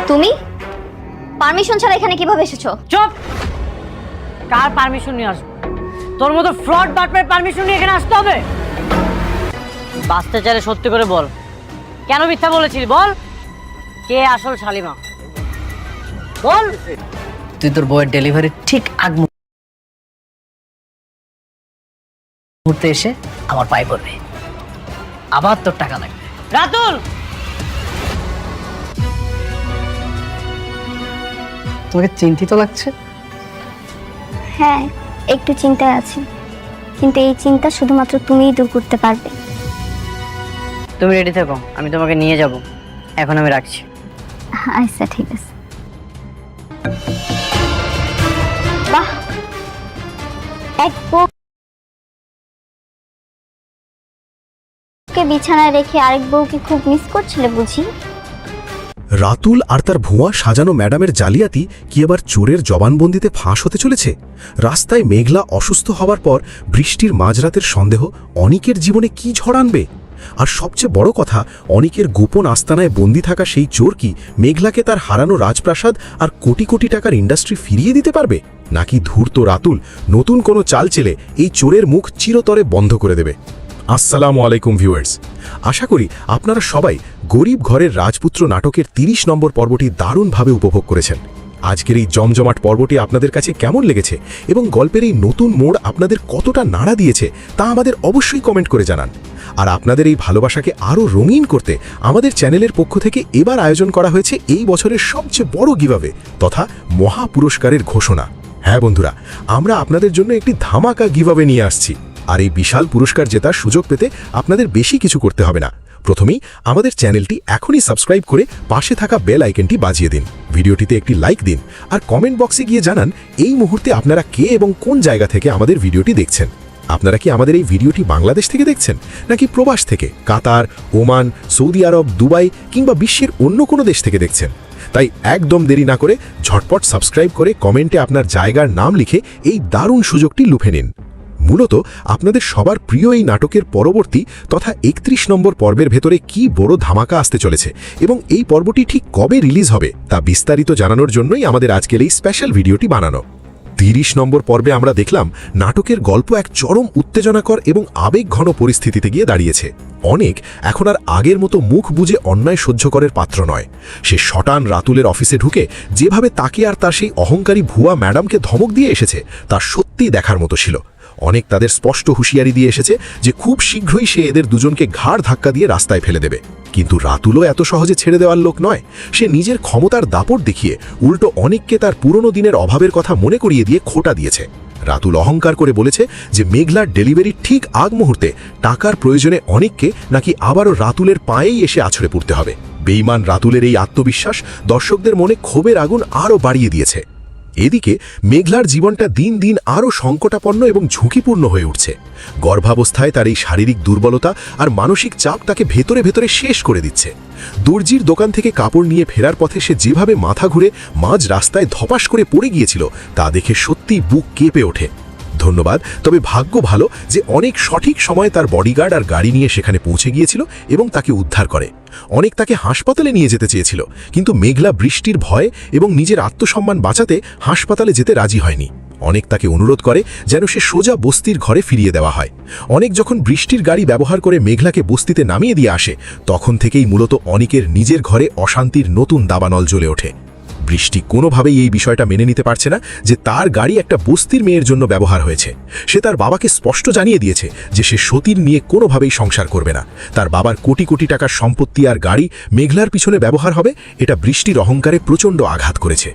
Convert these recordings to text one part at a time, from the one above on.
তুমি পারমিশন ছাড়া এখানে কিভাবে এসেছো? চুপ! কার পারমিশন নিয়ে আসবো? তোর মতো ফ্রড বাটপার পারমিশন নিয়ে এখানে আসতে হবে? বাঁচতে চাইলে সত্যি করে বল, কেন মিথ্যা বলেছিলি? বল, কে আসল শালিমা? বল। তুই তোর বইয়ের ডেলিভারি ঠিক আগ মুহূর্তে এসে আমার পায়ে পড়বে, আবার তোর টাকা লাগবে। রাতুল! তোমাকে চিন্তিত লাগছে? হ্যাঁ, একটু চিন্তায় আছি, কিন্তু এই চিন্তা শুধুমাত্র তুমিই দূর করতে পারবে। তুমি রেডি থাকো, আমি তোমাকে নিয়ে যাব। এখন আমি রাখছি। আচ্ছা, ঠিক আছে। বাহ, এক বউকে বিছানায় রেখে আরেক বউকে খুব মিস করছিলে বুঝি? রাতুল আর তার ভুয়া সাজানো ম্যাডামের জালিয়াতি কি এবার চোরের জবানবন্দিতে ফাঁস হতে চলেছে? রাস্তায় মেঘলা অসুস্থ হওয়ার পর বৃষ্টির মাঝরাতের সন্দেহ অনিকের জীবনে কি ঝড় আনবে? আর সবচেয়ে বড় কথা, অনিকের গোপন আস্তানায় বন্দি থাকা সেই চোর কি মেঘলাকে তার হারানো রাজপ্রাসাদ আর কোটি কোটি টাকার ইন্ডাস্ট্রি ফিরিয়ে দিতে পারবে, নাকি ধূর্ত রাতুল নতুন কোনো চাল চেলে এই চোরের মুখ চিরতরে বন্ধ করে দেবে? আসসালামু আলাইকুম ভিউয়ার্স, আশা করি আপনারা সবাই গরিব ঘরের রাজপুত্র নাটকের ৩০ নম্বর পর্বটি দারুণভাবে উপভোগ করেছেন। আজকের এই জমজমাট পর্বটি আপনাদের কাছে কেমন লেগেছে এবং গল্পের এই নতুন মোড় আপনাদের কতটা নাড়া দিয়েছে তা আমাদের অবশ্যই কমেন্ট করে জানান। আর আপনাদের এই ভালোবাসাকে আরও রঙিন করতে আমাদের চ্যানেলের পক্ষ থেকে এবার আয়োজন করা হয়েছে এই বছরের সবচেয়ে বড় গিভঅ্যাওয়ে তথা মহা পুরস্কারের ঘোষণা। হ্যাঁ বন্ধুরা, আমরা আপনাদের জন্য একটি ধামাকা গিভঅ্যাওয়ে নিয়ে আসছি। আর এই বিশাল পুরস্কার জেতার সুযোগ পেতে আপনাদের বেশি কিছু করতে হবে না। প্রথমেই আমাদের চ্যানেলটি এখনই সাবস্ক্রাইব করে পাশে থাকা বেল আইকনটি বাজিয়ে দিন, ভিডিওটিতে একটি লাইক দিন, আর কমেন্ট বক্সে গিয়ে জানান এই মুহূর্তে আপনারা কে এবং কোন জায়গা থেকে আমাদের ভিডিওটি দেখছেন। আপনারা কি আমাদের এই ভিডিওটি বাংলাদেশ থেকে দেখছেন, নাকি প্রবাস থেকে, কাতার, ওমান, সৌদি আরব, দুবাই কিংবা বিশ্বের অন্য কোনো দেশ থেকে দেখছেন? তাই একদম দেরি না করে ঝটপট সাবস্ক্রাইব করে কমেন্টে আপনার জায়গার নাম লিখে এই দারুণ সুযোগটি লুফে নিন। মূলত আপনাদের সবার প্রিয় এই নাটকের পরবর্তী তথা ৩১ নম্বর পর্বের ভেতরে কি বড় ধামাকা আসতে চলেছে এবং এই পর্বটি ঠিক কবে রিলিজ হবে তা বিস্তারিত জানানোর জন্যই আমাদের আজকের এই স্পেশাল ভিডিওটি বানানো। ৩০ নম্বর পর্বে আমরা দেখলাম নাটকের গল্প এক চরম উত্তেজনাকর এবং আবেগঘন পরিস্থিতিতে গিয়ে দাঁড়িয়েছে। অনেক এখন আর আগের মতো মুখ বুজে অন্যায় সহ্য করার পাত্র নয়। সে শটান রাতুলের অফিসে ঢুকে যেভাবে তাকে আর তার সেই অহংকারী ভুয়া ম্যাডামকে ধমক দিয়ে এসেছে তা সত্যিই দেখার মতো ছিল। অনেক তাদের স্পষ্ট হুঁশিয়ারি দিয়ে এসেছে যে খুব শীঘ্রই সে এদের দুজনকে ঘাড় ধাক্কা দিয়ে রাস্তায় ফেলে দেবে। কিন্তু রাতুলও এত সহজে ছেড়ে দেওয়ার লোক নয়। সে নিজের ক্ষমতার দাপট দেখিয়ে উল্টো অনেককে তার পুরনো দিনের অভাবের কথা মনে করিয়ে দিয়ে খোটা দিয়েছে। রাতুল অহংকার করে বলেছে যে মেঘলার ডেলিভারি ঠিক আগ মুহূর্তে টাকার প্রয়োজনে অনেককে নাকি আবারও রাতুলের পায়েই এসে আছড়ে পড়তে হবে। বেঈমান রাতুলের এই আত্মবিশ্বাস দর্শকদের মনে ক্ষোভের আগুন আরও বাড়িয়ে দিয়েছে। এদিকে মেঘলার জীবনটা দিন দিন আরও সংকটাপন্ন এবং ঝুঁকিপূর্ণ হয়ে উঠছে। গর্ভাবস্থায় তার এই শারীরিক দুর্বলতা আর মানসিক চাপ তাকে ভেতরে ভেতরে শেষ করে দিচ্ছে। দর্জির দোকান থেকে কাপড় নিয়ে ফেরার পথে সে যেভাবে মাথা ঘুরে মাঝ রাস্তায় ধপাস করে পড়ে গিয়েছিল তা দেখে সত্যিই বুক কেঁপে ওঠে। ধন্যবাদ, তবে ভাগ্য ভালো যে অনেক সঠিক সময়ে তার বডিগার্ড আর গাড়ি নিয়ে সেখানে পৌঁছে গিয়েছিল এবং তাকে উদ্ধার করে। অনেক তাকে হাসপাতালে নিয়ে যেতে চেয়েছিল, কিন্তু মেঘলা বৃষ্টির ভয়ে এবং নিজের আত্মসম্মান বাঁচাতে হাসপাতালে যেতে রাজি হয়নি। অনেক তাকে অনুরোধ করে যেন সে সোজা বস্তির ঘরে ফিরিয়ে দেওয়া হয়। অনেক যখন বৃষ্টির গাড়ি ব্যবহার করে মেঘলাকে বস্তিতে নামিয়ে দিয়ে আসে, তখন থেকেই মূলত অনেকের নিজের ঘরে অশান্তির নতুন দাবানল জ্বলে ওঠে। বৃষ্টি কোনোভাবেই এই বিষয়টা মেনে নিতে পারছে না যে তার গাড়ি একটা বস্তির মেয়ের জন্য ব্যবহার হয়েছে। সে তার বাবাকে স্পষ্ট জানিয়ে দিয়েছে যে সে সতীর নিয়ে কোনোভাবেই সংসার করবে না। তার বাবার কোটি কোটি টাকার সম্পত্তি আর গাড়ি মেঘলার পিছনে ব্যবহার হবে, এটা বৃষ্টির অহংকারে প্রচণ্ড আঘাত করেছে।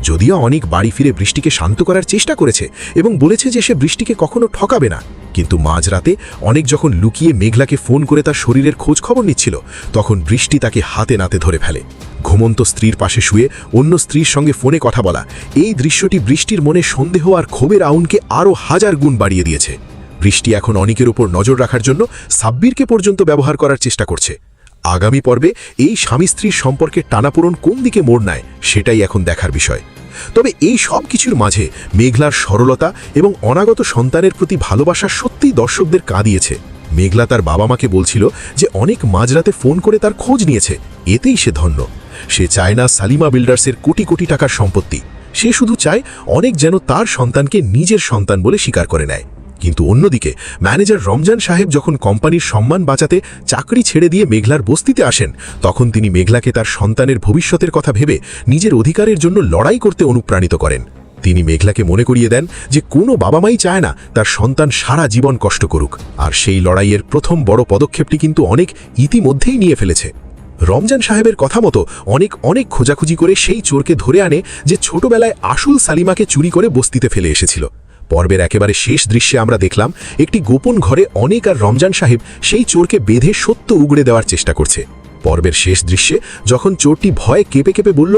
যদিও অনেক বাড়ি ফিরে বৃষ্টিকে শান্ত করার চেষ্টা করেছে এবং বলেছে যে সে বৃষ্টিকে কখনো ঠকাবে না, কিন্তু মাঝরাতে অনেক যখন লুকিয়ে মেঘলাকে ফোন করে তার শরীরের খোঁজ খবর নিচ্ছিল, তখন বৃষ্টি তাকে হাতে নাতে ধরে ফেলে। ঘুমন্ত স্ত্রীর পাশে শুয়ে অন্য স্ত্রীর সঙ্গে ফোনে কথা বলা, এই দৃশ্যটি বৃষ্টির মনে সন্দেহ আর ক্ষোভের আউনকে আরও 1000 গুণ বাড়িয়ে দিয়েছে। বৃষ্টি এখন অনেকের উপর নজর রাখার জন্য সাব্বিরকে পর্যন্ত ব্যবহার করার চেষ্টা করছে। আগামী পর্বে এই স্বামী স্ত্রীর সম্পর্কের টানাপোড়েন কোন দিকে মোড় নেয় সেটাই এখন দেখার বিষয়। তবে এই সব কিছুর মাঝে মেঘলার সরলতা এবং অনাগত সন্তানের প্রতি ভালোবাসা সত্যিই দর্শকদের কাঁদিয়েছে। মেঘলা তার বাবা মাকে বলছিল যে অনেক মাঝরাতে ফোন করে তার খোঁজ নিয়েছে, এতেই সে ধন্য। সে চায় না সালিমা বিল্ডার্সের কোটি কোটি টাকার সম্পত্তি। সে শুধু চায় অনেক যেন তার সন্তানকে নিজের সন্তান বলে স্বীকার করে নেয়। কিন্তু অন্যদিকে ম্যানেজার রমজান সাহেব যখন কোম্পানির সম্মান বাঁচাতে চাকরি ছেড়ে দিয়ে মেঘলার বস্তিতে আসেন, তখন তিনি মেঘলাকে তার সন্তানের ভবিষ্যতের কথা ভেবে নিজের অধিকারের জন্য লড়াই করতে অনুপ্রাণিত করেন। তিনি মেঘলাকে মনে করিয়ে দেন যে কোনো বাবা মাই চায় না তার সন্তান সারা জীবন কষ্ট করুক, আর সেই লড়াইয়ের প্রথম বড় পদক্ষেপটি কিন্তু অনেক ইতিমধ্যেই নিয়ে ফেলেছে। রমজান সাহেবের কথা মতো অনেক খোঁজাখুঁজি করে সেই চোরকে ধরে আনে যে ছোটবেলায় আসল সালিমাকে চুরি করে বস্তিতে ফেলে এসেছিল। পর্বের একেবারে শেষ দৃশ্যে আমরা দেখলাম একটি গোপন ঘরে অনেক আর রমজান সাহেব সেই চোরকে বেঁধে সত্য উগড়ে দেওয়ার চেষ্টা করছে। পর্বের শেষ দৃশ্যে যখন চোরটি ভয়ে কেঁপে কেঁপে বলল,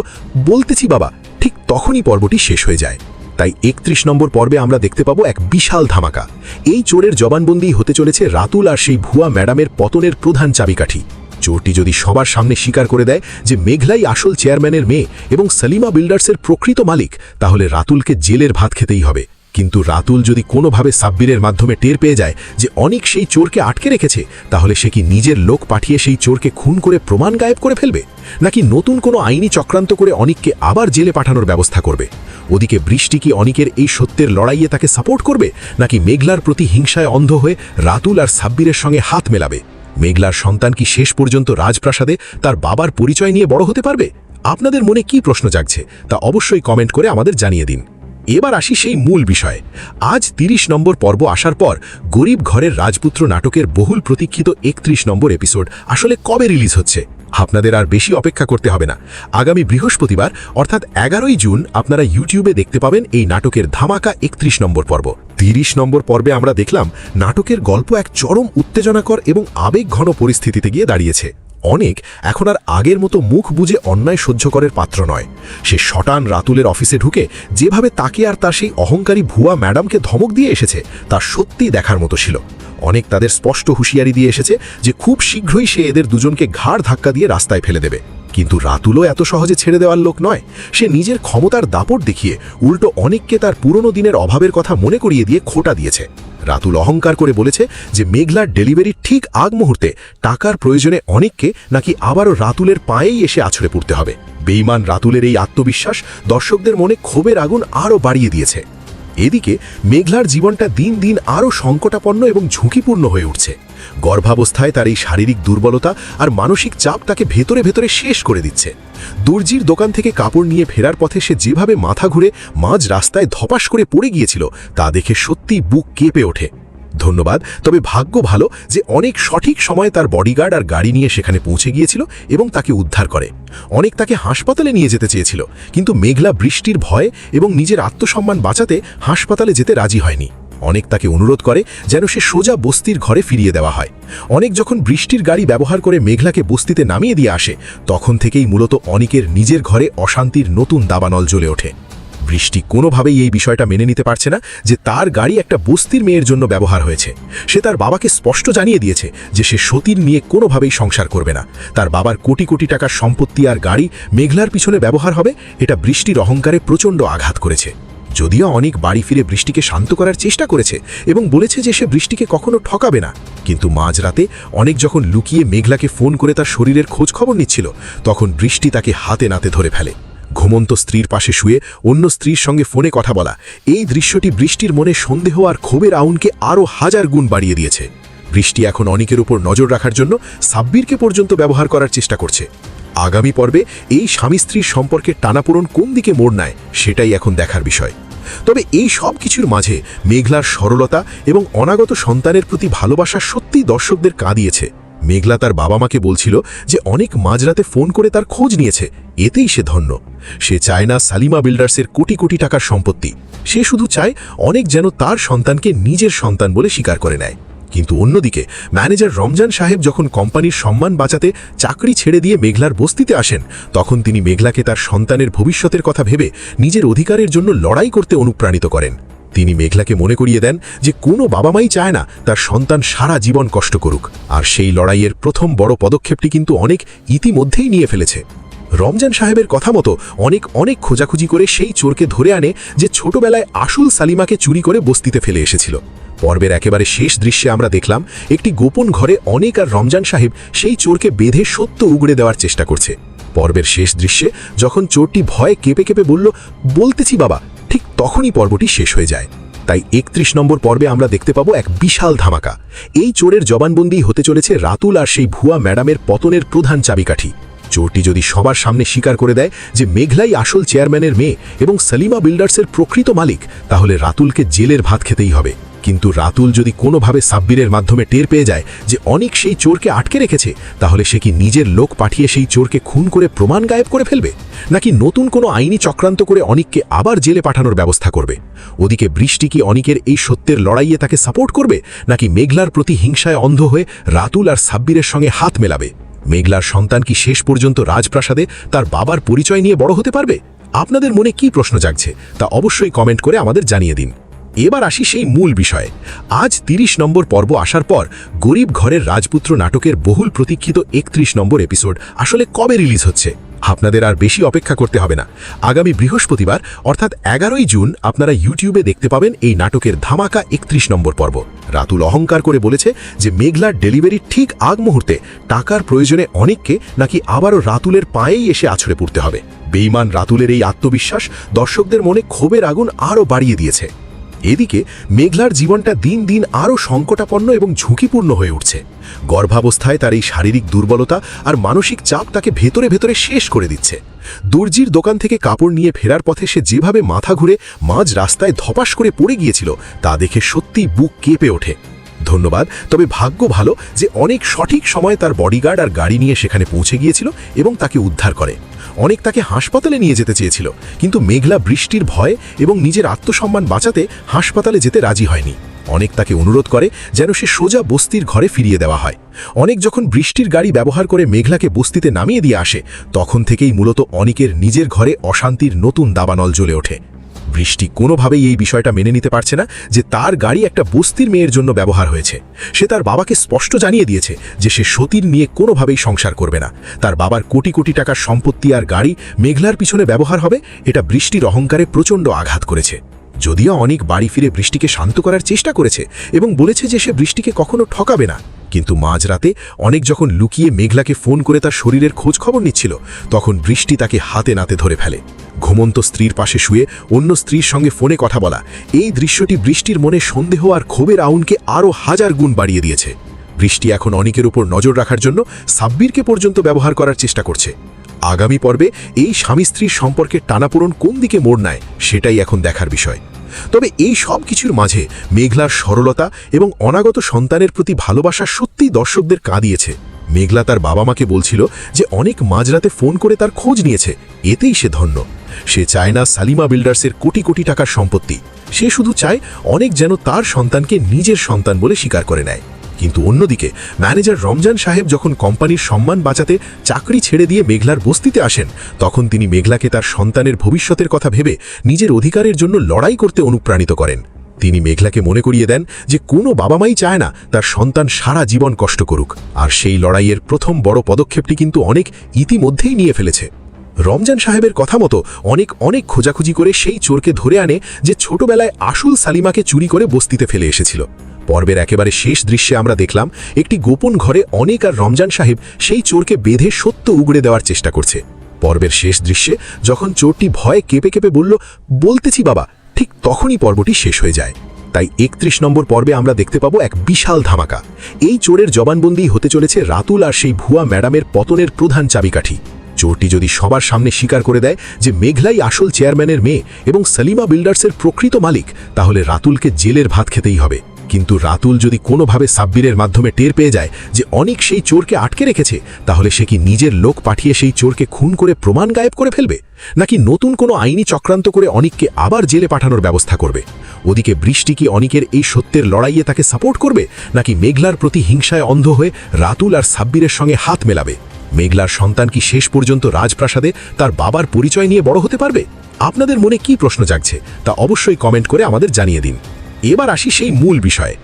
বলতেছি বাবা, ঠিক তখনই পর্বটি শেষ হয়ে যায়। তাই ৩১ নম্বর পর্বে আমরা দেখতে পাবো এক বিশাল ধামাকা। এই চোরের জবানবন্দি হতে চলেছে রাতুল আর সেই ভুয়া ম্যাডামের পতনের প্রধান চাবিকাঠি। চোরটি যদি সবার সামনে স্বীকার করে দেয় যে মেঘলাই আসল চেয়ারম্যানের মেয়ে এবং সালিমা বিল্ডার্সের প্রকৃত মালিক, তাহলে রাতুলকে জেলের ভাত খেতেই হবে। কিন্তু রাতুল যদি কোনোভাবে সাব্বিরের মাধ্যমে টের পেয়ে যায় যে অনেক সেই চোরকে আটকে রেখেছে, তাহলে সে কি নিজের লোক পাঠিয়ে সেই চোরকে খুন করে প্রমাণ গায়েব করে ফেলবে, নাকি নতুন কোনো আইনি চক্রান্ত করে অনিককে আবার জেলে পাঠানোর ব্যবস্থা করবে? ওদিকে বৃষ্টি কি অনিকের এই সত্যের লড়াইয়ে তাকে সাপোর্ট করবে, নাকি মেঘলার প্রতি হিংসায় অন্ধ হয়ে রাতুল আর সাব্বিরের সঙ্গে হাত মেলাবে? মেঘলার সন্তান কি শেষ পর্যন্ত রাজপ্রাসাদে তার বাবার পরিচয় নিয়ে বড় হতে পারবে? আপনাদের মনে কি প্রশ্ন জাগছে তা অবশ্যই কমেন্ট করে আমাদের জানিয়ে দিন। এবার আসি সেই মূল বিষয়ে। আজ ৩০ নম্বর পর্ব আসার পর গরিব ঘরের রাজপুত্র নাটকের বহুল প্রতীক্ষিত ৩১ নম্বর এপিসোড আসলে কবে রিলিজ হচ্ছে? আপনাদের আর বেশি অপেক্ষা করতে হবে না। আগামী বৃহস্পতিবার অর্থাৎ ১১ই জুন আপনারা ইউটিউবে দেখতে পাবেন এই নাটকের ধামাকা ৩১ নম্বর পর্ব। ৩০ নম্বর পর্বে আমরা দেখলাম নাটকের গল্প এক চরম উত্তেজনাকর এবং আবেগঘন পরিস্থিতিতে গিয়ে দাঁড়িয়েছে। অনেক এখন আর আগের মতো মুখ বুজে অন্যায় সহ্য করার পাত্র নয়। সে শটান রাতুলের অফিসে ঢুকে যেভাবে তাকে আর তার সেই অহংকারী ভুয়া ম্যাডামকে ধমক দিয়ে এসেছে তা সত্যিই দেখার মতো ছিল। অনেক তাদের স্পষ্ট হুঁশিয়ারি দিয়ে এসেছে যে খুব শীঘ্রই সে এদের দুজনকে ঘাড় ধাক্কা দিয়ে রাস্তায় ফেলে দেবে। কিন্তু রাতুলও এত সহজে ছেড়ে দেওয়ার লোক নয়। সে নিজের ক্ষমতার দাপট দেখিয়ে উল্টো অনেককে তার পুরনো দিনের অভাবের কথা মনে করিয়ে দিয়ে খোঁটা দিয়েছে। রাতুল অহংকার করে বলেছে যে মেঘলার ডেলিভারির ঠিক আগ মুহূর্তে টাকার প্রয়োজনে অনেককে নাকি আবারও রাতুলের পায়েই এসে আছড়ে পড়তে হবে। বেঈমান রাতুলের এই আত্মবিশ্বাস দর্শকদের মনে ক্ষোভের আগুন আরও বাড়িয়ে দিয়েছে। এদিকে মেঘলার জীবনটা দিন দিন আরও সংকটাপন্ন এবং ঝুঁকিপূর্ণ হয়ে উঠছে। গর্ভাবস্থায় তার এই শারীরিক দুর্বলতা আর মানসিক চাপ তাকে ভেতরে ভেতরে শেষ করে দিচ্ছে। দর্জির দোকান থেকে কাপড় নিয়ে ফেরার পথে সে যেভাবে মাথা ঘুরে মাঝ রাস্তায় ধপাস করে পড়ে গিয়েছিল তা দেখে সত্যি বুক কেঁপে ওঠে। ধন্যবাদ, তবে ভাগ্য ভালো যে অনেক সঠিক সময়ে তার বডিগার্ড আর গাড়ি নিয়ে সেখানে পৌঁছে গিয়েছিল এবং তাকে উদ্ধার করে। অনেক তাকে হাসপাতালে নিয়ে যেতে চেয়েছিল, কিন্তু মেঘলা বৃষ্টির ভয়ে এবং নিজের আত্মসম্মান বাঁচাতে হাসপাতালে যেতে রাজি হয়নি। অনেক তাকে অনুরোধ করে যেন সে সোজা বস্তির ঘরে ফিরিয়ে দেওয়া হয়। অনেক যখন বৃষ্টির গাড়ি ব্যবহার করে মেঘলাকে বস্তিতে নামিয়ে দিয়ে আসে, তখন থেকেই মূলত অনেকের নিজের ঘরে অশান্তির নতুন দাবানল জ্বলে ওঠে। বৃষ্টি কোনোভাবেই এই বিষয়টা মেনে নিতে পারছে না যে তার গাড়ি একটা বস্তির মেয়ের জন্য ব্যবহার হয়েছে। সে তার বাবাকে স্পষ্ট জানিয়ে দিয়েছে যে সে সতীর নিয়ে কোনোভাবেই সংসার করবে না। তার বাবার কোটি কোটি টাকার সম্পত্তি আর গাড়ি মেঘলার পিছনে ব্যবহার হবে, এটা বৃষ্টির অহংকারে প্রচণ্ড আঘাত করেছে। যদিও অনেক বাড়ি ফিরে বৃষ্টিকে শান্ত করার চেষ্টা করেছে এবং বলেছে যে সে বৃষ্টিকে কখনো ঠকাবে না, কিন্তু মাঝরাতে অনেক যখন লুকিয়ে মেঘলাকে ফোন করে তার শরীরের খোঁজ খবর নিচ্ছিল, তখন বৃষ্টি তাকে হাতে নাতে ধরে ফেলে। ঘুমন্ত স্ত্রীর পাশে শুয়ে অন্য স্ত্রীর সঙ্গে ফোনে কথা বলা, এই দৃশ্যটি বৃষ্টির মনে সন্দেহ আর ক্ষোভের আউনকে আরও 1000 গুণ বাড়িয়ে দিয়েছে। বৃষ্টি এখন অনেকের উপর নজর রাখার জন্য সাব্বিরকে পর্যন্ত ব্যবহার করার চেষ্টা করছে। আগামী পর্বে এই স্বামী স্ত্রীর সম্পর্কের টানাপোড়েন কোন দিকে মোড় নেয় সেটাই এখন দেখার বিষয়। তবে এই সব কিছুর মাঝে মেঘলার সরলতা এবং অনাগত সন্তানের প্রতি ভালোবাসা সত্যিই দর্শকদের কাঁদিয়েছে। মেঘলা তার বাবা মাকে বলছিল যে অনেক মাঝরাতে ফোন করে তার খোঁজ নিয়েছে, এতেই সে ধন্য। সে চায় না সালিমা বিল্ডার্সের কোটি কোটি টাকার সম্পত্তি। সে শুধু চায় অনেক যেন তার সন্তানকে নিজের সন্তান বলে স্বীকার করে নেয়। কিন্তু অন্যদিকে ম্যানেজার রমজান সাহেব যখন কোম্পানির সম্মান বাঁচাতে চাকরি ছেড়ে দিয়ে মেঘলার বস্তিতে আসেন, তখন তিনি মেঘলাকে তার সন্তানের ভবিষ্যতের কথা ভেবে নিজের অধিকারের জন্য লড়াই করতে অনুপ্রাণিত করেন। তিনি মেঘলাকে মনে করিয়ে দেন যে কোনো বাবা মাই চায় না তার সন্তান সারা জীবন কষ্ট করুক, আর সেই লড়াইয়ের প্রথম বড় পদক্ষেপটি কিন্তু অনেক ইতিমধ্যেই নিয়ে ফেলেছে। রমজান সাহেবের কথা মতো অনেক খোঁজাখুঁজি করে সেই চোরকে ধরে আনে যে ছোটবেলায় আসল সালিমাকে চুরি করে বস্তিতে ফেলে এসেছিল। পর্বের একেবারে শেষ দৃশ্যে আমরা দেখলাম একটি গোপন ঘরে অনেক আর রমজান সাহেব সেই চোরকে বেঁধে সত্য উগড়ে দেওয়ার চেষ্টা করছে। পর্বের শেষ দৃশ্যে যখন চোরটি ভয়ে কেঁপে কেঁপে বলল, বলতেছি বাবা, ঠিক তখনই পর্বটি শেষ হয়ে যায়। তাই ৩১ নম্বর পর্বে আমরা দেখতে পাবো এক বিশাল ধামাকা। এই চোরের জবানবন্দি হতে চলেছে রাতুল আর সেই ভুয়া ম্যাডামের পতনের প্রধান চাবিকাঠি। চোরটি যদি সবার সামনে স্বীকার করে দেয় যে মেঘলাই আসল চেয়ারম্যানের মেয়ে এবং সালিমা বিল্ডার্সের প্রকৃত মালিক, তাহলে রাতুলকে জেলের ভাত খেতেই হবে। কিন্তু রাতুল যদি কোনোভাবে সাব্বিরের মাধ্যমে টের পেয়ে যায় যে অনিক সেই চোরকে আটকে রেখেছে, তাহলে সে কি নিজের লোক পাঠিয়ে সেই চোরকে খুন করে প্রমাণ গায়েব করে ফেলবে, নাকি নতুন কোনো আইনি চক্রান্ত করে অনিককে আবার জেলে পাঠানোর ব্যবস্থা করবে? ওদিকে বৃষ্টি কি অনিকের এই সত্যের লড়াইয়ে তাকে সাপোর্ট করবে, নাকি মেঘলার প্রতি হিংসায় অন্ধ হয়ে রাতুল আর সাব্বিরের সঙ্গে হাত মেলাবে? মেঘলার সন্তান কি শেষ পর্যন্ত রাজপ্রাসাদে তার বাবার পরিচয় নিয়ে বড় হতে পারবে? আপনাদের মনে কি প্রশ্ন জাগছে তা অবশ্যই কমেন্ট করে আমাদের জানিয়ে দিন। এবার আসি সেই মূল বিষয়ে। আজ ৩০ নম্বর পর্ব আসার পর গরিব ঘরের রাজপুত্র নাটকের বহুল প্রতীক্ষিত ৩১ নম্বর এপিসোড আসলে কবে রিলিজ হচ্ছে? আপনাদের আর বেশি অপেক্ষা করতে হবে না। আগামী বৃহস্পতিবার অর্থাৎ ১১ই জুন আপনারা ইউটিউবে দেখতে পাবেন এই নাটকের ধামাকা ৩১ নম্বর পর্ব। রাতুল অহংকার করে বলেছে যে মেঘলার ডেলিভারি ঠিক আগ মুহূর্তে টাকার প্রয়োজনে অনেককে নাকি আবারও রাতুলের পায়েই এসে আছড়ে পড়তে হবে। বেঈমান রাতুলের এই আত্মবিশ্বাস দর্শকদের মনে ক্ষোভের আগুন আরও বাড়িয়ে দিয়েছে। এদিকে মেঘলার জীবনটা দিন দিন আরও সংকটাপন্ন এবং ঝুঁকিপূর্ণ হয়ে উঠছে। গর্ভাবস্থায় তার এই শারীরিক দুর্বলতা আর মানসিক চাপ তাকে ভেতরে ভেতরে শেষ করে দিচ্ছে। দর্জির দোকান থেকে কাপড় নিয়ে ফেরার পথে সে যেভাবে মাথা ঘুরে মাঝ রাস্তায় ধপাস করে পড়ে গিয়েছিল তা দেখে সত্যিই বুক কেঁপে ওঠে। ধন্যবাদ, তবে ভাগ্য ভালো যে অনেক সঠিক সময়ে তার বডিগার্ড আর গাড়ি নিয়ে সেখানে পৌঁছে গিয়েছিল এবং তাকে উদ্ধার করে। অনেক তাকে হাসপাতালে নিয়ে যেতে চেয়েছিল, কিন্তু মেঘলা বৃষ্টির ভয় এবং নিজের আত্মসম্মান বাঁচাতে হাসপাতালে যেতে রাজি হয়নি। অনেক তাকে অনুরোধ করে যেন সে সোজা বস্তির ঘরে ফিরিয়ে দেওয়া হয়। অনেক যখন বৃষ্টির গাড়ি ব্যবহার করে মেঘলাকে বস্তিতে নামিয়ে দিয়ে আসে, তখন থেকেই মূলত অনেকের নিজের ঘরে অশান্তির নতুন দাবানল জ্বলে ওঠে। বৃষ্টি কোনোভাবেই এই বিষয়টা মেনে নিতে পারছে না যে তার গাড়ি একটা বস্তির মেয়ের জন্য ব্যবহার হয়েছে। সে তার বাবাকে স্পষ্ট জানিয়ে দিয়েছে যে সে সতীর নিয়ে কোনোভাবেই সংসার করবে না। তার বাবার কোটি কোটি টাকার সম্পত্তি আর গাড়ি মেঘলার পিছনে ব্যবহার হবে, এটা বৃষ্টির অহংকারে প্রচণ্ড আঘাত করেছে। যদিও অনেক বাড়ি ফিরে বৃষ্টিকে শান্ত করার চেষ্টা করেছে এবং বলেছে যে সে বৃষ্টিকে কখনো ঠকাবে না, কিন্তু মাঝরাতে অনেক যখন লুকিয়ে মেঘলাকে ফোন করে তার শরীরের খোঁজ খবর নিচ্ছিল, তখন বৃষ্টি তাকে হাতে নাতে ধরে ফেলে। ঘুমন্ত স্ত্রীর পাশে শুয়ে অন্য স্ত্রীর সঙ্গে ফোনে কথা বলা, এই দৃশ্যটি বৃষ্টির মনে সন্দেহ আর ক্ষোভের আউনকে আরও 1000 গুণ বাড়িয়ে দিয়েছে। বৃষ্টি এখন অনেকের উপর নজর রাখার জন্য সাব্বিরকে পর্যন্ত ব্যবহার করার চেষ্টা করছে। আগামী পর্বে এই স্বামী স্ত্রীর সম্পর্কের টানাপোড়েন কোন দিকে মোড় নেয় সেটাই এখন দেখার বিষয়। তবে এই সব কিছুর মাঝে মেঘলার সরলতা এবং অনাগত সন্তানের প্রতি ভালোবাসা সত্যিই দর্শকদের কাঁদিয়েছে। মেঘলা তার বাবা মাকে বলছিল যে অনেক মাঝরাতে ফোন করে তার খোঁজ নিয়েছে, এতেই সে ধন্য। সে চায় না সালিমা বিল্ডার্সের কোটি কোটি টাকার সম্পত্তি, সে শুধু চায় অনেক যেন তার সন্তানকে নিজের সন্তান বলে স্বীকার করে নেয়। কিন্তু অন্যদিকে ম্যানেজার রমজান সাহেব যখন কোম্পানির সম্মান বাঁচাতে চাকরি ছেড়ে দিয়ে মেঘলার বস্তিতে আসেন, তখন তিনি মেঘলাকে তার সন্তানের ভবিষ্যতের কথা ভেবে নিজের অধিকারের জন্য লড়াই করতে অনুপ্রাণিত করেন। তিনি মেঘলাকে মনে করিয়ে দেন যে কোনো বাবা মাই চায় না তার সন্তান সারা জীবন কষ্ট করুক, আর সেই লড়াইয়ের প্রথম বড় পদক্ষেপটি কিন্তু অনেক ইতিমধ্যেই নিয়ে ফেলেছে। রমজান সাহেবের কথা মতো অনেক খোঁজাখুঁজি করে সেই চোরকে ধরে আনে যে ছোটবেলায় আসল সালিমাকে চুরি করে বস্তিতে ফেলে এসেছিল। পর্বের একেবারে শেষ দৃশ্যে আমরা দেখলাম একটি গোপন ঘরে অনেক আর রমজান সাহেব সেই চোরকে বেঁধে সত্য উগড়ে দেওয়ার চেষ্টা করছে। পর্বের শেষ দৃশ্যে যখন চোরটি ভয়ে কেঁপে কেঁপে বলল, বলতেছি বাবা, ঠিক তখনই পর্বটি শেষ হয়ে যায়। তাই ৩১ নম্বর পর্বে আমরা দেখতে পাবো এক বিশাল ধামাকা। এই চোরের জবানবন্দি হতে চলেছে রাতুল আর সেই ভুয়া ম্যাডামের পতনের প্রধান চাবিকাঠি। চোরটি যদি সবার সামনে স্বীকার করে দেয় যে মেঘলাই আসল চেয়ারম্যানের মেয়ে এবং সালিমা বিল্ডার্সের প্রকৃত মালিক, তাহলে রাতুলকে জেলের ভাত খেতেই হবে। কিন্তু রাতুল যদি কোনোভাবে সাব্বিরের মাধ্যমে টের পেয়ে যায় যে অনেক সেই চোরকে আটকে রেখেছে, তাহলে সে কি নিজের লোক পাঠিয়ে সেই চোরকে খুন করে প্রমাণ গায়েব করে ফেলবে, নাকি নতুন কোনো আইনি চক্রান্ত করে অনিককে আবার জেলে পাঠানোর ব্যবস্থা করবে? ওদিকে বৃষ্টি কি অনিকের এই সত্যের লড়াইয়ে তাকে সাপোর্ট করবে, নাকি মেঘলার প্রতি হিংসায় অন্ধ হয়ে রাতুল আর সাব্বিরের সঙ্গে হাত মেলাবে? মেঘলার সন্তান কি শেষ পর্যন্ত রাজপ্রাসাদে তার বাবার পরিচয় নিয়ে বড় হতে পারবে? আপনাদের মনে কি প্রশ্ন জাগছে তা অবশ্যই কমেন্ট করে আমাদের জানিয়ে দিন। এবার আসি সেই মূল বিষয়ে।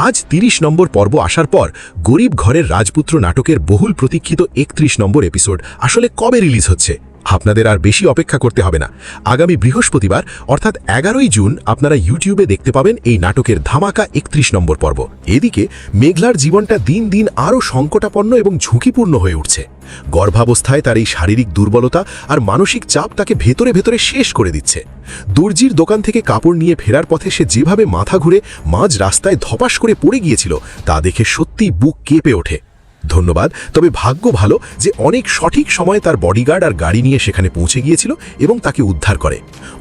আজ ৩০ নম্বর পর্ব আসার পর গরিব ঘরের রাজপুত্র নাটকের বহুল প্রতীক্ষিত ৩১ নম্বর এপিসোড আসলে কবে রিলিজ হচ্ছে? আপনাদের আর বেশি অপেক্ষা করতে হবে না। আগামী বৃহস্পতিবার অর্থাৎ 11ই জুন আপনারা ইউটিউবে দেখতে পাবেন এই নাটকের ধামাকা 31 নম্বর পর্ব। এদিকে মেঘলার জীবনটা দিন দিন আরও সংকটাপন্ন এবং ঝুঁকিপূর্ণ হয়ে উঠছে। গর্ভাবস্থায় তার এই শারীরিক দুর্বলতা আর মানসিক চাপ তাকে ভেতরে ভেতরে শেষ করে দিচ্ছে। দর্জির দোকান থেকে কাপড় নিয়ে ফেরার পথে সে যেভাবে মাথা ঘুরে মাঝ রাস্তায় ধপাস করে পড়ে গিয়েছিল তা দেখে সত্যিই বুক কেঁপে ওঠে। ধন্যবাদ, তবে ভাগ্য ভালো যে অনেক সঠিক সময়ে তার বডিগার্ড আর গাড়ি নিয়ে সেখানে পৌঁছে গিয়েছিল এবং তাকে উদ্ধার করে।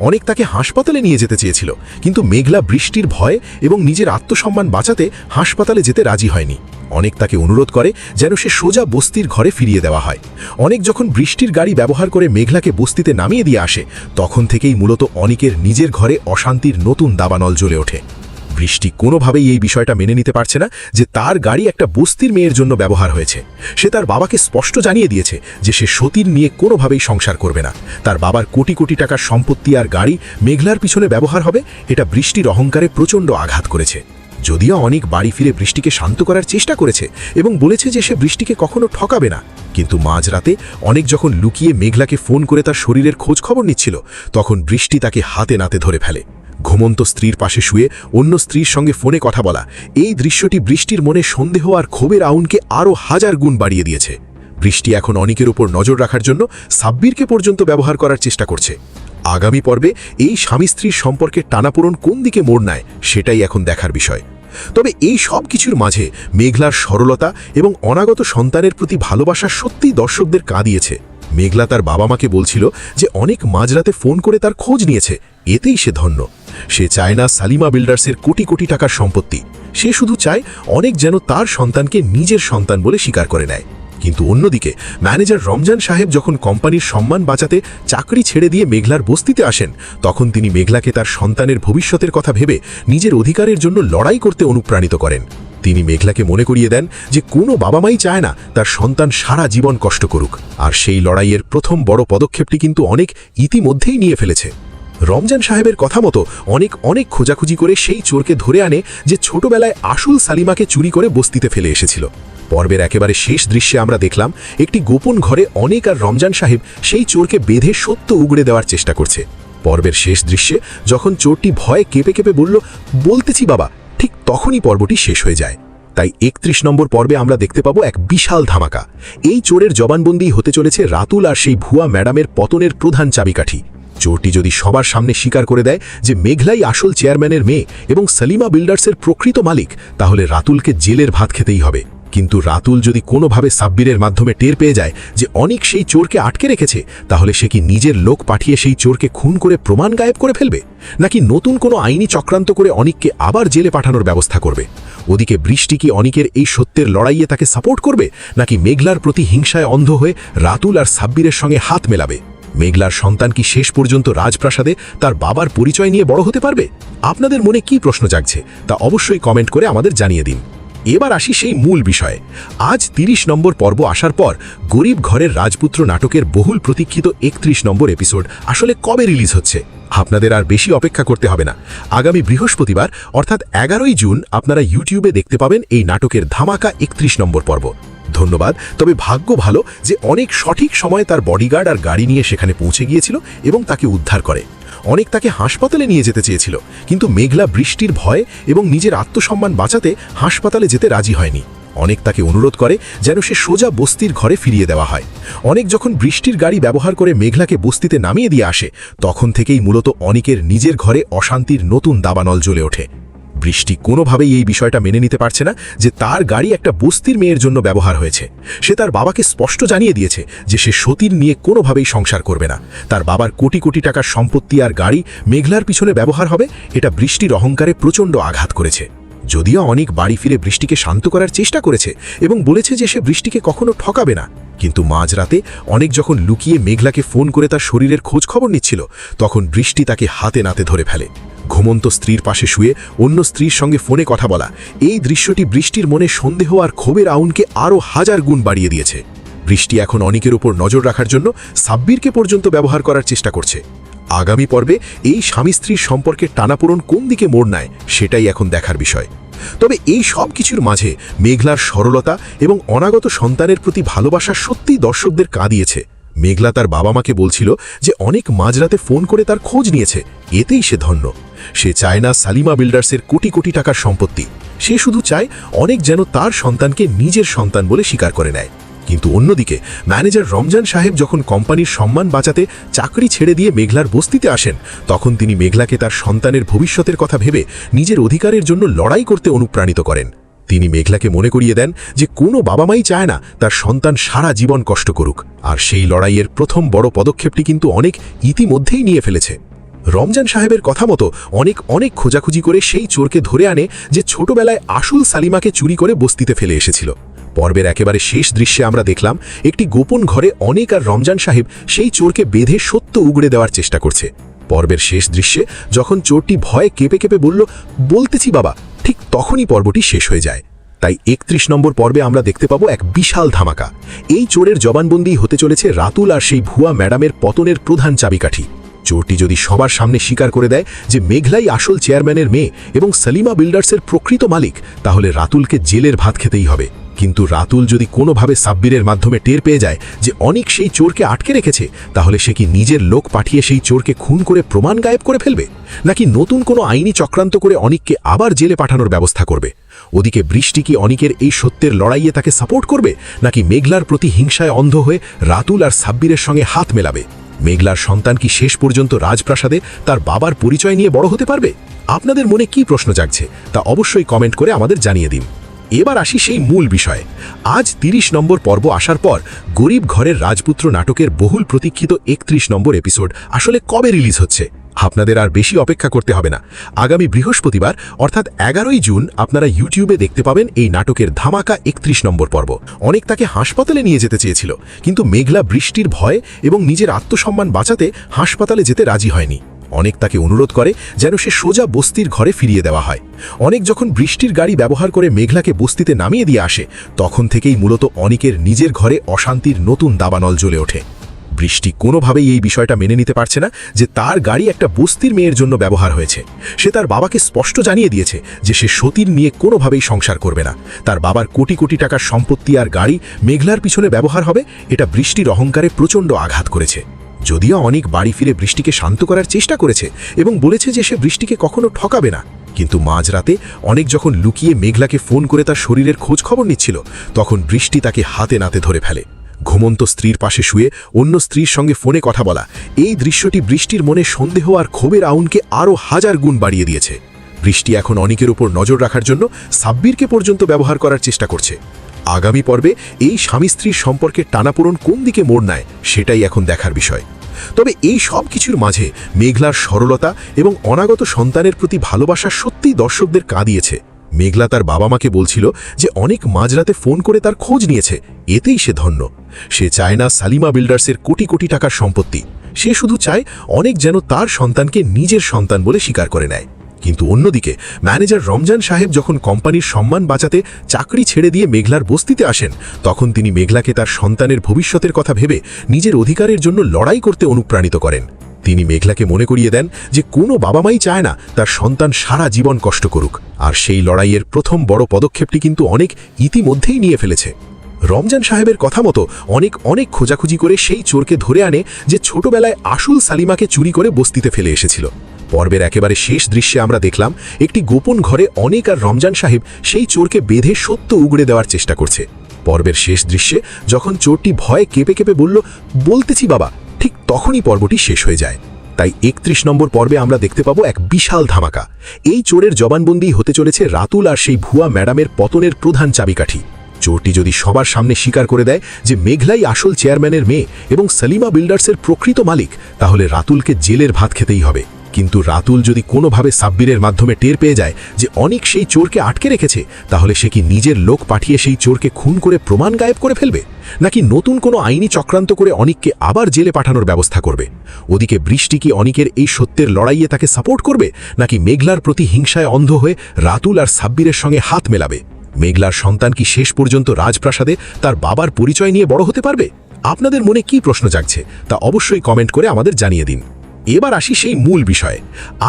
অনেক তাকে হাসপাতালে নিয়ে যেতে চেয়েছিল, কিন্তু মেঘলা বৃষ্টির ভয় এবং নিজের আত্মসম্মান বাঁচাতে হাসপাতালে যেতে রাজি হয়নি। অনেক তাকে অনুরোধ করে যেন সে সোজা বস্তির ঘরে ফিরিয়ে দেওয়া হয়। অনেক যখন বৃষ্টির গাড়ি ব্যবহার করে মেঘলাকে বস্তিতে নামিয়ে দিয়ে আসে, তখন থেকেই মূলত অনেকের নিজের ঘরে অশান্তির নতুন দাবানল জ্বলে ওঠে। বৃষ্টি কোনোভাবেই এই বিষয়টা মেনে নিতে পারছে না যে তার গাড়ি একটা বস্তির মেয়ের জন্য ব্যবহার হয়েছে। সে তার বাবাকে স্পষ্ট জানিয়ে দিয়েছে যে সে সতীর নিয়ে কোনোভাবেই সংসার করবে না। তার বাবার কোটি কোটি টাকার সম্পত্তি আর গাড়ি মেঘলার পিছনে ব্যবহার হবে, এটা বৃষ্টির অহংকারে প্রচণ্ড আঘাত করেছে। যদিও অনেক বাড়ি ফিরে বৃষ্টিকে শান্ত করার চেষ্টা করেছে এবং বলেছে যে সে বৃষ্টিকে কখনো ঠকাবে না, কিন্তু মাঝরাতে অনেক যখন লুকিয়ে মেঘলাকে ফোন করে তার শরীরের খোঁজ খবর নিচ্ছিল, তখন বৃষ্টি তাকে হাতে নাতে ধরে ফেলে। ঘুমন্ত স্ত্রীর পাশে শুয়ে অন্য স্ত্রীর সঙ্গে ফোনে কথা বলা, এই দৃশ্যটি বৃষ্টির মনে সন্দেহ আর ক্ষোভের আউনকে আরও 1000 গুণ বাড়িয়ে দিয়েছে। বৃষ্টি এখন অনিকের উপর নজর রাখার জন্য সাব্বিরকে পর্যন্ত ব্যবহার করার চেষ্টা করছে। আগামী পর্বে এই স্বামী স্ত্রীর সম্পর্কের টানাপোড়েন কোন দিকে মোড় নেয় সেটাই এখন দেখার বিষয়। তবে এই সব কিছুর মাঝে মেঘলার সরলতা এবং অনাগত সন্তানের প্রতি ভালোবাসা সত্যিই দর্শকদের কাঁদিয়েছে। মেঘলা তার বাবা মাকে বলছিল যে অনেক মাঝরাতে ফোন করে তার খোঁজ নিয়েছে, এতেই সে ধন্য। সে চায় না সালিমা বিল্ডার্সের কোটি কোটি টাকার সম্পত্তি, সে শুধু চায় অনেক যেন তার সন্তানকে নিজের সন্তান বলে স্বীকার করে নেয়। কিন্তু অন্যদিকে ম্যানেজার রমজান সাহেব যখন কোম্পানির সম্মান বাঁচাতে চাকরি ছেড়ে দিয়ে মেঘলার বস্তিতে আসেন, তখন তিনি মেঘলাকে তার সন্তানের ভবিষ্যতের কথা ভেবে নিজের অধিকারের জন্য লড়াই করতে অনুপ্রাণিত করেন। তিনি মেঘলাকে মনে করিয়ে দেন যে কোনো বাবা মাই চায় না তার সন্তান সারা জীবন কষ্ট করুক, আর সেই লড়াইয়ের প্রথম বড় পদক্ষেপটি কিন্তু অনেক ইতিমধ্যেই নিয়ে ফেলেছে। রমজান সাহেবের কথা মতো অনেক খোঁজাখুঁজি করে সেই চোরকে ধরে আনে যে ছোটবেলায় আসল সালিমাকে চুরি করে বস্তিতে ফেলে এসেছিল। পর্বের একেবারে শেষ দৃশ্যে আমরা দেখলাম একটি গোপন ঘরে অনেক আর রমজান সাহেব সেই চোরকে বেঁধে সত্য উগড়ে দেওয়ার চেষ্টা করছে। পর্বের শেষ দৃশ্যে যখন চোরটি ভয়ে কেঁপে কেঁপে বলল, বলতেছি বাবা, ঠিক তখনই পর্বটি শেষ হয়ে যায়। তাই 31 নম্বর পর্বে আমরা দেখতে পাবো এক বিশাল ধামাকা। এই চোরের জবানবন্দি হতে চলেছে রাতুল আর সেই ভুয়া ম্যাডামের পতনের প্রধান চাবিকাঠি। চোরটি যদি সবার সামনে স্বীকার করে দেয় যে মেঘলাই আসল চেয়ারম্যানের মেয়ে এবং সালিমা বিল্ডার্সের প্রকৃত মালিক, তাহলে রাতুলকে জেলের ভাত খেতেই হবে। কিন্তু রাতুল যদি কোনোভাবে সাব্বিরের মাধ্যমে টের পেয়ে যায় যে অনেক সেই চোরকে আটকে রেখেছে, তাহলে সে কি নিজের লোক পাঠিয়ে সেই চোরকে খুন করে প্রমাণ গায়েব করে ফেলবে, নাকি নতুন কোনো আইনি চক্রান্ত করে অনিককে আবার জেলে পাঠানোর ব্যবস্থা করবে? ওদিকে বৃষ্টি কি অনিকের এই সত্যের লড়াইয়ে তাকে সাপোর্ট করবে, নাকি মেঘলার প্রতি হিংসায় অন্ধ হয়ে রাতুল আর সাব্বিরের সঙ্গে হাত মেলাবে? মেঘলার সন্তান কি শেষ পর্যন্ত রাজপ্রাসাদে তার বাবার পরিচয় নিয়ে বড় হতে পারবে? আপনাদের মনে কি প্রশ্ন জাগছে তা অবশ্যই কমেন্ট করে আমাদের জানিয়ে দিন। এবার আসি সেই মূল বিষয়ে। আজ 30 নম্বর পর্ব আসার পর গরিব ঘরের রাজপুত্র নাটকের বহুল প্রতীক্ষিত 31 নম্বর এপিসোড আসলে কবে রিলিজ হচ্ছে? আপনাদের আর বেশি অপেক্ষা করতে হবে না। আগামী বৃহস্পতিবার অর্থাৎ 11ই জুন আপনারা ইউটিউবে দেখতে পাবেন এই নাটকের ধামাকা 31 নম্বর পর্ব। ধন্যবাদ, তবে ভাগ্য ভালো যে অনেক সঠিক সময়ে তার বডিগার্ড আর গাড়ি নিয়ে সেখানে পৌঁছে গিয়েছিল এবং তাকে উদ্ধার করে। অনেক তাকে হাসপাতালে নিয়ে যেতে চেয়েছিল, কিন্তু মেঘলা বৃষ্টির ভয় এবং নিজের আত্মসম্মান বাঁচাতে হাসপাতালে যেতে রাজি হয়নি। অনেক তাকে অনুরোধ করে যেন সে সোজা বস্তির ঘরে ফিরিয়ে দেওয়া হয়। অনেক যখন বৃষ্টির গাড়ি ব্যবহার করে মেঘলাকে বস্তিতে নামিয়ে দিয়ে আসে, তখন থেকেই মূলত অনিকের নিজের ঘরে অশান্তির নতুন দাবানল জ্বলে ওঠে। বৃষ্টি কোনোভাবেই এই বিষয়টা মেনে নিতে পারছে না যে তার গাড়ি একটা বস্তির মেয়ের জন্য ব্যবহার হয়েছে। সে তার বাবাকে স্পষ্ট জানিয়ে দিয়েছে যে সে সতীর নিয়ে কোনোভাবেই সংসার করবে না। তার বাবার কোটি কোটি টাকার সম্পত্তি আর গাড়ি মেঘলার পিছনে ব্যবহার হবে, এটা বৃষ্টির অহংকারে প্রচণ্ড আঘাত করেছে। যদিও অনেক বাড়ি ফিরে বৃষ্টিকে শান্ত করার চেষ্টা করেছে এবং বলেছে যে সে বৃষ্টিকে কখনো ঠকাবে না, কিন্তু মাঝরাতে অনেক যখন লুকিয়ে মেঘলাকে ফোন করে তার শরীরের খোঁজ খবর নিচ্ছিল, তখন বৃষ্টি তাকে হাতে নাতে ধরে ফেলে। ঘুমন্ত স্ত্রীর পাশে শুয়ে অন্য স্ত্রীর সঙ্গে ফোনে কথা বলা, এই দৃশ্যটি বৃষ্টির মনে সন্দেহ আর ক্ষোভের আউনকে আরও 1000 গুণ বাড়িয়ে দিয়েছে। বৃষ্টি এখন অনিকের উপর নজর রাখার জন্য সাব্বিরকে পর্যন্ত ব্যবহার করার চেষ্টা করছে। আগামী পর্বে এই স্বামী স্ত্রীর সম্পর্কের টানাপোড়েন কোন দিকে মোড় নেয় সেটাই এখন দেখার বিষয়। তবে এই সব কিছুর মাঝে মেঘলার সরলতা এবং অনাগত সন্তানের প্রতি ভালোবাসা সত্যিই দর্শকদের কাঁদিয়েছে। মেঘলা তার বাবা মাকে বলছিল যে অনেক মাঝরাতে ফোন করে তার খোঁজ নিয়েছে, এতেই সে ধন্য। সে চায় না সালিমা বিল্ডার্সের কোটি কোটি টাকার সম্পত্তি, সে শুধু চায় অনেক যেন তার সন্তানকে নিজের সন্তান বলে স্বীকার করে নেয়। কিন্তু অন্যদিকে ম্যানেজার রমজান সাহেব যখন কোম্পানির সম্মান বাঁচাতে চাকরি ছেড়ে দিয়ে মেঘলার বস্তিতে আসেন, তখন তিনি মেঘলাকে তার সন্তানের ভবিষ্যতের কথা ভেবে নিজের অধিকারের জন্য লড়াই করতে অনুপ্রাণিত করেন। তিনি মেঘলাকে মনে করিয়ে দেন যে কোনো বাবা মাই চায় না তার সন্তান সারা জীবন কষ্ট করুক, আর সেই লড়াইয়ের প্রথম বড় পদক্ষেপটি কিন্তু অনেক ইতিমধ্যেই নিয়ে ফেলেছে। রমজান সাহেবের কথা মতো অনেক খোঁজাখুঁজি করে সেই চোরকে ধরে আনে যে ছোটবেলায় আসল সালিমাকে চুরি করে বস্তিতে ফেলে এসেছিল। পর্বের একেবারে শেষ দৃশ্যে আমরা দেখলাম একটি গোপন ঘরে অনেক আর রমজান সাহেব সেই চোরকে বেঁধে সত্য উগড়ে দেওয়ার চেষ্টা করছে। পর্বের শেষ দৃশ্যে যখন চোরটি ভয়ে কেঁপে কেঁপে বলল, বলতেছি বাবা, ঠিক তখনই পর্বটি শেষ হয়ে যায়। তাই 31 নম্বর পর্বে আমরা দেখতে পাবো এক বিশাল ধামাকা। এই চোরের জবানবন্দি হতে চলেছে রাতুল আর সেই ভুয়া ম্যাডামের পতনের প্রধান চাবিকাঠি। চোরটি যদি সবার সামনে স্বীকার করে দেয় যে মেঘলাই আসল চেয়ারম্যানের মেয়ে এবং সালিমা বিল্ডার্সের প্রকৃত মালিক, তাহলে রাতুলকে জেলের ভাত খেতেই হবে। কিন্তু রাতুল যদি কোনোভাবে সাব্বিরের মাধ্যমে টের পেয়ে যায় যে অনেক সেই চোরকে আটকে রেখেছে, তাহলে সে কি নিজের লোক পাঠিয়ে সেই চোরকে খুন করে প্রমাণ গায়েব করে ফেলবে, নাকি নতুন কোনো আইনি চক্রান্ত করে অনিককে আবার জেলে পাঠানোর ব্যবস্থা করবে? ওদিকে বৃষ্টি কি অনিকের এই সত্যের লড়াইয়ে তাকে সাপোর্ট করবে, নাকি মেঘলার প্রতি হিংসায় অন্ধ হয়ে রাতুল আর সাব্বিরের সঙ্গে হাত মেলাবে? মেঘলার সন্তান কি শেষ পর্যন্ত রাজপ্রাসাদে তার বাবার পরিচয় নিয়ে বড় হতে পারবে? আপনাদের মনে কি প্রশ্ন জাগছে তা অবশ্যই কমেন্ট করে আমাদের জানিয়ে দিন। এবার আসি সেই মূল বিষয়ে। আজ 30 নম্বর পর্ব আসার পর গরিব ঘরের রাজপুত্র নাটকের বহুল প্রতীক্ষিত 31 নম্বর এপিসোড আসলে কবে রিলিজ হচ্ছে? আপনাদের আর বেশি অপেক্ষা করতে হবে না। আগামী বৃহস্পতিবার অর্থাৎ 11ই জুন আপনারা ইউটিউবে দেখতে পাবেন এই নাটকের ধামাকা 31 নম্বর পর্ব। অনেক তাকে হাসপাতালে নিয়ে যেতে চেয়েছিল, কিন্তু মেঘলা বৃষ্টির ভয় এবং নিজের আত্মসম্মান বাঁচাতে হাসপাতালে যেতে রাজি হয়নি। অনেক তাকে অনুরোধ করে যেন সে সোজা বস্তির ঘরে ফিরিয়ে দেওয়া হয়। অনেক যখন বৃষ্টির গাড়ি ব্যবহার করে মেঘলাকে বস্তিতে নামিয়ে দিয়ে আসে, তখন থেকেই মূলত অনিকের নিজের ঘরে অশান্তির নতুন দাবানল জ্বলে ওঠে। বৃষ্টি কোনোভাবেই এই বিষয়টা মেনে নিতে পারছে না যে তার গাড়ি একটা বস্তির মেয়ের জন্য ব্যবহার হয়েছে। সে তার বাবাকে স্পষ্ট জানিয়ে দিয়েছে যে সে সতীর নিয়ে কোনোভাবেই সংসার করবে না। তার বাবার কোটি কোটি টাকার সম্পত্তি আর গাড়ি মেঘলার পিছনে ব্যবহার হবে, এটা বৃষ্টির অহংকারে প্রচণ্ড আঘাত করেছে। যদিও অনেক বাড়ি ফিরে বৃষ্টিকে শান্ত করার চেষ্টা করেছে এবং বলেছে যে সে বৃষ্টিকে কখনো ঠকাবে না, কিন্তু মাঝরাতে অনেক যখন লুকিয়ে মেঘলাকে ফোন করে তার শরীরের খোঁজ খবর নিচ্ছিল, তখন বৃষ্টি তাকে হাতে নাতে ধরে ফেলে। ঘুমন্ত স্ত্রীর পাশে শুয়ে অন্য স্ত্রীর সঙ্গে ফোনে কথা বলা, এই দৃশ্যটি বৃষ্টির মনে সন্দেহ আর ক্ষোভের আউনকে আরও 1000 গুণ বাড়িয়ে দিয়েছে। বৃষ্টি এখন অনিকের উপর নজর রাখার জন্য সাব্বিরকে পর্যন্ত ব্যবহার করার চেষ্টা করছে। আগামী পর্বে এই স্বামী স্ত্রীর সম্পর্কের টানাপোড়েন কোন দিকে মোড় নেয় সেটাই এখন দেখার বিষয়। তবে এই সব কিছুর মাঝে মেঘলার সরলতা এবং অনাগত সন্তানের প্রতি ভালোবাসা সত্যিই দর্শকদের কাঁদিয়েছে। মেঘলা তার বাবা মাকে বলছিল যে অনেক মাঝরাতে ফোন করে তার খোঁজ নিয়েছে, এতেই সে ধন্য। সে চায় না সালিমা বিল্ডার্সের কোটি কোটি টাকার সম্পত্তি, সে শুধু চায় অনেক যেন তার সন্তানকে নিজের সন্তান বলে স্বীকার করে নেয়। কিন্তু অন্যদিকে ম্যানেজার রমজান সাহেব যখন কোম্পানির সম্মান বাঁচাতে চাকরি ছেড়ে দিয়ে মেঘলার বস্তিতে আসেন, তখন তিনি মেঘলাকে তার সন্তানের ভবিষ্যতের কথা ভেবে নিজের অধিকারের জন্য লড়াই করতে অনুপ্রাণিত করেন। তিনি মেঘলাকে মনে করিয়ে দেন যে কোনো বাবা মাই চায় না তার সন্তান সারা জীবন কষ্ট করুক, আর সেই লড়াইয়ের প্রথম বড় পদক্ষেপটি কিন্তু অনেক ইতিমধ্যেই নিয়ে ফেলেছে। রমজান সাহেবের কথা মতো অনেক খোঁজাখুঁজি করে সেই চোরকে ধরে আনে যে ছোটবেলায় আসল সালিমাকে চুরি করে বস্তিতে ফেলে এসেছিল। পর্বের একেবারে শেষ দৃশ্যে আমরা দেখলাম একটি গোপন ঘরে অনেক আর রমজান সাহেব সেই চোরকে বেঁধে সত্য উগড়ে দেওয়ার চেষ্টা করছে। পর্বের শেষ দৃশ্যে যখন চোরটি ভয়ে কেঁপে কেঁপে বলল, বলতেছি বাবা, ঠিক তখনই পর্বটি শেষ হয়ে যায়। তাই 31 নম্বর পর্বে আমরা দেখতে পাবো এক বিশাল ধামাকা। এই চোরের জবানবন্দি হতে চলেছে রাতুল আর সেই ভুয়া ম্যাডামের পতনের প্রধান চাবিকাঠি। চোরটি যদি সবার সামনে স্বীকার করে দেয় যে মেঘলাই আসল চেয়ারম্যানের মেয়ে এবং সালিমা বিল্ডার্সের প্রকৃত মালিক, তাহলে রাতুলকে জেলের ভাত খেতেই হবে। কিন্তু রাতুল যদি কোনোভাবে সাব্বিরের মাধ্যমে টের পেয়ে যায় যে অনিক সেই চোরকে আটকে রেখেছে, তাহলে সে কি নিজের লোক পাঠিয়ে সেই চোরকে খুন করে প্রমাণ গায়েব করে ফেলবে, নাকি নতুন কোনো আইনি চক্রান্ত করে অনিককে আবার জেলে পাঠানোর ব্যবস্থা করবে? ওদিকে বৃষ্টি কি অনিকের এই সত্যের লড়াইয়ে তাকে সাপোর্ট করবে, নাকি মেঘলার প্রতি হিংসায় অন্ধ হয়ে রাতুল আর সাব্বিরের সঙ্গে হাত মেলাবে? মেঘলার সন্তান কি শেষ পর্যন্ত রাজপ্রাসাদে তার বাবার পরিচয় নিয়ে বড় হতে পারবে? আপনাদের মনে কি প্রশ্ন জাগছে তা অবশ্যই কমেন্ট করে আমাদের জানিয়ে দিন। এবার আসি সেই মূল বিষয়ে।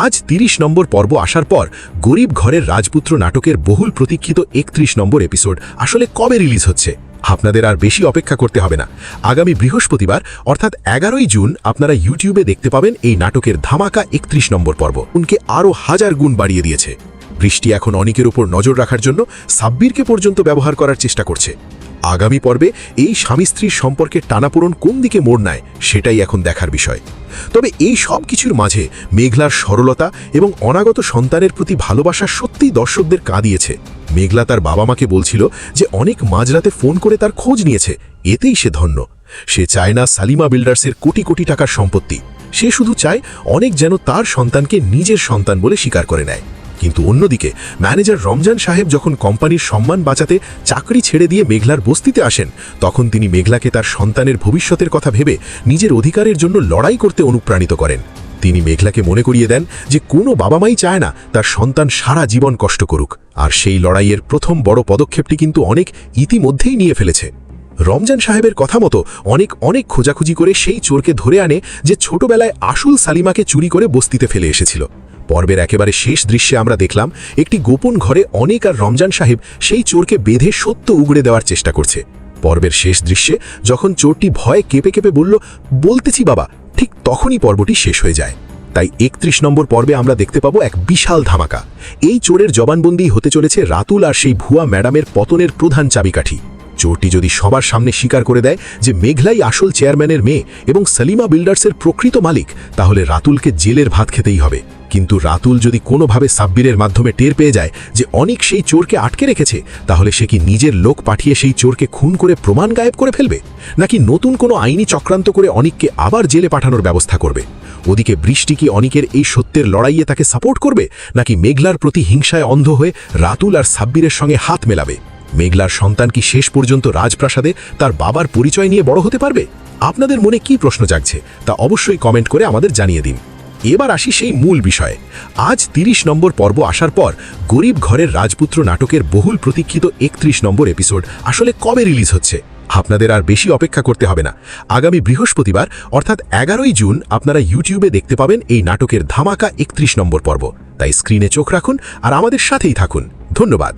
আজ 30 নম্বর পর্ব আসার পর গরিব ঘরের রাজপুত্র নাটকের বহুল প্রতীক্ষিত 31 নম্বর এপিসোড আসলে কবে রিলিজ হচ্ছে? আপনাদের আর বেশি অপেক্ষা করতে হবে না। আগামী বৃহস্পতিবার অর্থাৎ 11ই জুন আপনারা ইউটিউবে দেখতে পাবেন এই নাটকের ধামাকা 31 নম্বর পর্ব। উনকে আরও 1000 গুণ বাড়িয়ে দিয়েছে। বৃষ্টি এখন অনিকের উপর নজর রাখার জন্য সাব্বিরকে পর্যন্ত ব্যবহার করার চেষ্টা করছে। আগামী পর্বে এই স্বামী স্ত্রীর সম্পর্কের টানাপোড়েন কোন দিকে মোড় নেয় সেটাই এখন দেখার বিষয়। তবে এই সব কিছুর মাঝে মেঘলার সরলতা এবং অনাগত সন্তানের প্রতি ভালোবাসা সত্যিই দর্শকদের কাঁদিয়েছে। মেঘলা তার বাবা মাকে বলছিল যে অনেক মাঝরাতে ফোন করে তার খোঁজ নিয়েছে, এতেই সে ধন্য। সে চায় না সালিমা বিল্ডার্সের কোটি কোটি টাকার সম্পত্তি, সে শুধু চায় অনেক যেন তার সন্তানকে নিজের সন্তান বলে স্বীকার করে নেয়। কিন্তু অন্যদিকে ম্যানেজার রমজান সাহেব যখন কোম্পানির সম্মান বাঁচাতে চাকরি ছেড়ে দিয়ে মেঘলার বস্তিতে আসেন, তখন তিনি মেঘলাকে তার সন্তানের ভবিষ্যতের কথা ভেবে নিজের অধিকারের জন্য লড়াই করতে অনুপ্রাণিত করেন। তিনি মেঘলাকে মনে করিয়ে দেন যে কোনো বাবা মাই চায় না তার সন্তান সারা জীবন কষ্ট করুক, আর সেই লড়াইয়ের প্রথম বড় পদক্ষেপটি কিন্তু অনেক ইতিমধ্যেই নিয়ে ফেলেছে। রমজান সাহেবের কথা মতো অনেক খোঁজাখুঁজি করে সেই চোরকে ধরে আনে যে ছোটবেলায় আসল সালিমাকে চুরি করে বস্তিতে ফেলে এসেছিল। পর্বের একেবারে শেষ দৃশ্যে আমরা দেখলাম একটি গোপন ঘরে অনেক আর রমজান সাহেব সেই চোরকে বেঁধে সত্য উগড়ে দেওয়ার চেষ্টা করছে। পর্বের শেষ দৃশ্যে যখন চোরটি ভয়ে কেঁপে কেঁপে বলল, বলতেছি বাবা, ঠিক তখনই পর্বটি শেষ হয়ে যায়। তাই 31 নম্বর পর্বে আমরা দেখতে পাবো এক বিশাল ধামাকা। এই চোরের জবানবন্দি হতে চলেছে রাতুল আর সেই ভুয়া ম্যাডামের পতনের প্রধান চাবিকাঠি। চোরটি যদি সবার সামনে স্বীকার করে দেয় যে মেঘলাই আসল চেয়ারম্যানের মেয়ে এবং সালিমা বিল্ডার্সের প্রকৃত মালিক, তাহলে রাতুলকে জেলের ভাত খেতেই হবে। কিন্তু রাতুল যদি কোনোভাবে সাব্বিরের মাধ্যমে টের পেয়ে যায় যে অনিক সেই চোরকে আটকে রেখেছে, তাহলে সে কি নিজের লোক পাঠিয়ে সেই চোরকে খুন করে প্রমাণ গায়েব করে ফেলবে, নাকি নতুন কোনো আইনি চক্রান্ত করে অনিককে আবার জেলে পাঠানোর ব্যবস্থা করবে? ওদিকে বৃষ্টি কি অনিকের এই সত্যের লড়াইয়ে তাকে সাপোর্ট করবে, নাকি মেঘলার প্রতি হিংসায় অন্ধ হয়ে রাতুল আর সাব্বিরের সঙ্গে হাত মেলাবে? মেঘলার সন্তান কি শেষ পর্যন্ত রাজপ্রাসাদে তার বাবার পরিচয় নিয়ে বড় হতে পারবে? আপনাদের মনে কি প্রশ্ন জাগছে তা অবশ্যই কমেন্ট করে আমাদের জানিয়ে দিন। এবার আসি সেই মূল বিষয়ে। আজ 30 নম্বর পর্ব আসার পর গরিব ঘরের রাজপুত্র নাটকের বহুল প্রতীক্ষিত 31 নম্বর এপিসোড আসলে কবে রিলিজ হচ্ছে? আপনাদের আর বেশি অপেক্ষা করতে হবে না। আগামী বৃহস্পতিবার অর্থাৎ 11ই জুন আপনারা ইউটিউবে দেখতে পাবেন এই নাটকের ধামাকা 31 নম্বর পর্ব। তাই স্ক্রিনে চোখ রাখুন আর আমাদের সাথেই থাকুন। ধন্যবাদ।